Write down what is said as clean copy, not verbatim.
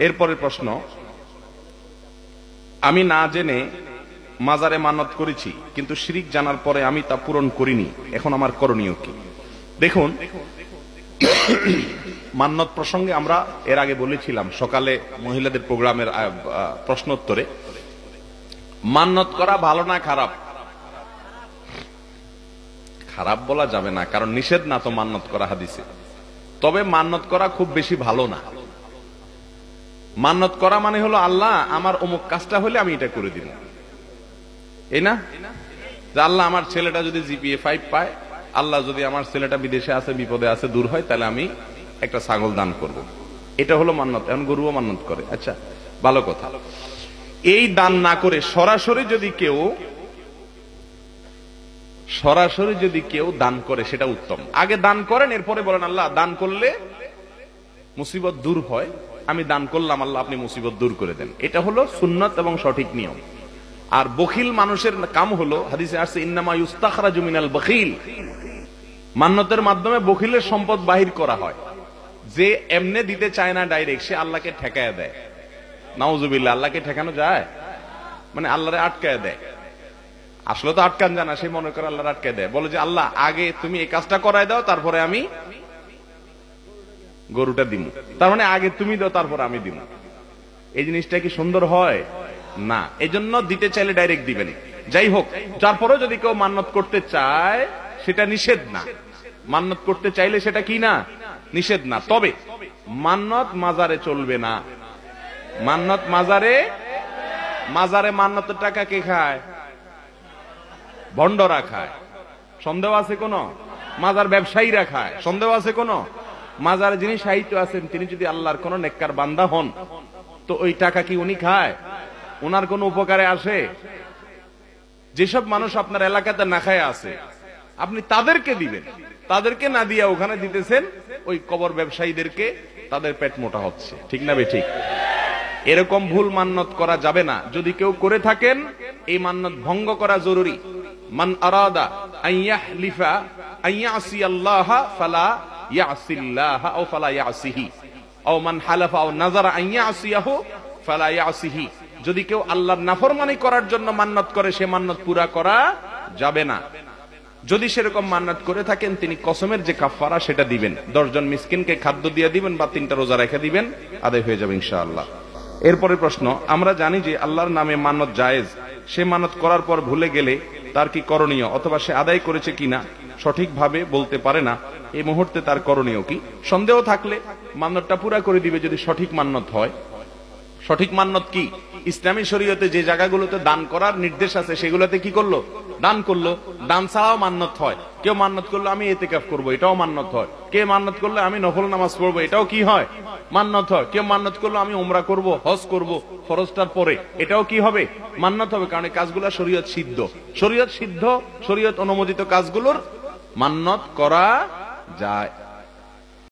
এরপরের প্রশ্ন, আমি না জেনে মাজারে মানত করেছি, কিন্তু শিরিক জানার পরে আমি তা পূরণ করিনি, এখন আমার করণীয় কি? দেখুন, মান্নত প্রসঙ্গে আমরা এর আগে বলেছিলাম সকালে মহিলাদের প্রোগ্রামের প্রশ্নোত্তরে, মান্নত করা ভালো না খারাপ? খারাপ বলা যাবে না, কারণ নিষেধ না তো মান্নত করা হাদিসে। তবে মান্নত করা খুব বেশি ভালো না। মান্নত করা মানে হলো আল্লাহ আমার অমুক কাজটা হলে আমি এটা করে দিব, এই না? যে আল্লাহ আমার ছেলেটা যদি জিপিএ 5 পায়, আল্লাহ যদি আমার ছেলেটা বিদেশে আছে, বিপদে আছে, দূর হয়, তাহলে আমি একটা ছাগল দান করব। এটা হলো মান্নত। এখন গরুও মান্নত করে, আচ্ছা ভালো কথা। এই দান না করে সরাসরি যদি কেউ দান করে সেটা উত্তম। আগে দান করেন, এরপরে বলেন আল্লাহ দান করলে মুসিবত দূর হয়, আমি দান করলাম, আল্লাহ আপনি মুসিবত দূর করে দেন। এটা হলো সুন্নাত এবং সঠিক নিয়ম। আর বখিল মানুষের কাম হলো, হাদিসে আসছে ইন্নামা ইউস্তাখরাজু মিনাল বখিল, মান্নতের মাধ্যমে বখিলের সম্পদ বাহির করা হয়। যে এমনে দিতে চায় না ডাইরেক্ট, সে আল্লাহকে ঠেকায় দেয়। নাউজুবিল্লাহ, আল্লাহকে ঠেকানো যায়? মানে আল্লাহরে আটকায় দেয়। আসলে তো আটকান জানা, সে মনে করে আল্লাহর আটকায় দেয়, বলে যে আল্লাহ আগে তুমি এই কাজটা করায় দাও, তারপরে আমি গরুটা দিব। তার মানে আগে তুমি দাও, তারপরে আমি দিব। এই জিনিসটা কি সুন্দর হয়? না। এই জন্য দিতে চাইলে ডাইরেক্ট দিবেন। যাই হোক, তারপরে যদি কেউ মান্নত করতে চায় সেটা নিষেধ না। মান্নত করতে চাইলে সেটা কি না? নিষেধ না। তবে মান্নত মাজারে চলবে না। মান্নত মাজারে মান্নতের টাকা কে খায়? ভণ্ডরা খায়। সন্দেহ আছে কোন? মাজার ব্যবসায়ীরা খায়। সন্দেহ আছে কোন? মাজারে যিনি সাহিত্য আছেন, তিনি যদি আল্লাহর কোন নেককার বান্দা হন, তো ওই টাকা কি উনি খায়? ওনার কোন উপকারে আসে? যেসব মানুষ আপনার এলাকাতে না খায় আছে, আপনি তাদেরকে দিবেন। তাদেরকে না দিয়া ওখানে দিতেছেন ওই কবর ব্যবসায়ীদেরকে, তাদের পেট মোটা হচ্ছে। ঠিক না বেঠিক? এরকম ভুল মান্নত করা যাবে না। যদি কেউ করে থাকেন, এই মান্নত ভঙ্গ করা জরুরি। মান আরাদা আন ইয়াহলিফা আন ইয়াসি আল্লাহ ফালা ইয়াসিল্লাহ আও ফালা ইয়াসিহি আও মান হালাফা আও নাযারা আন ইয়াসিয়াহু ফালা ইয়াসিহি। যদি কেউ আল্লাহর নাফরমানি করার জন্য মান্নত করে, সে মান্নত পুরা করা যাবে না। যদি সেরকম মান্নত করে থাকেন, তিনি কসমের যে কাফারা সেটা দিবেন। 10 জন মিসকিনকে খাদ্য দিয়ে দিবেন বা 3টা রোজা রেখে দিবেন, আদায় হয়ে যাবে ইনশাআল্লাহ। এরপরে প্রশ্ন, আমরা জানি যে আল্লাহর নামে মানত জায়েজ। সে মানত করার পর ভুলে গেলে তার কি করণীয়, অথবা সে আদায় করেছে কিনা সঠিকভাবে বলতে পারে না, এই মুহূর্তে তার করণীয় কি? সন্দেহ থাকলে মান্নতটা পুরা করে দিবে যদি সঠিক মান্নত হয়। সঠিক মান্নত কি? ইসলামী শরীয়তে যে জায়গাগুলোতে দান করার নির্দেশ আছে সেগুলোতে কি করলো? দান করলো। দান ছাড়াও মান্নত হয়। কেউ মান্নত করলো আমি ইতিকাফ করবো, এটাও মান্নত হয়। কে মান্নত করলো আমি নফল নামাজ পড়বো, এটাও কি হয়? মান্নত হয়। কেউ মান্নত করলো আমি উমরা করব, হজ করব ফরজটার পরে, এটাও কি হবে? মান্নত হবে। কারণ এই কাজগুলো শরীয়ত সিদ্ধ। শরীয়ত সিদ্ধ, শরীয়ত অনুমোদিত কাজগুলোর মান্নত করা যায়।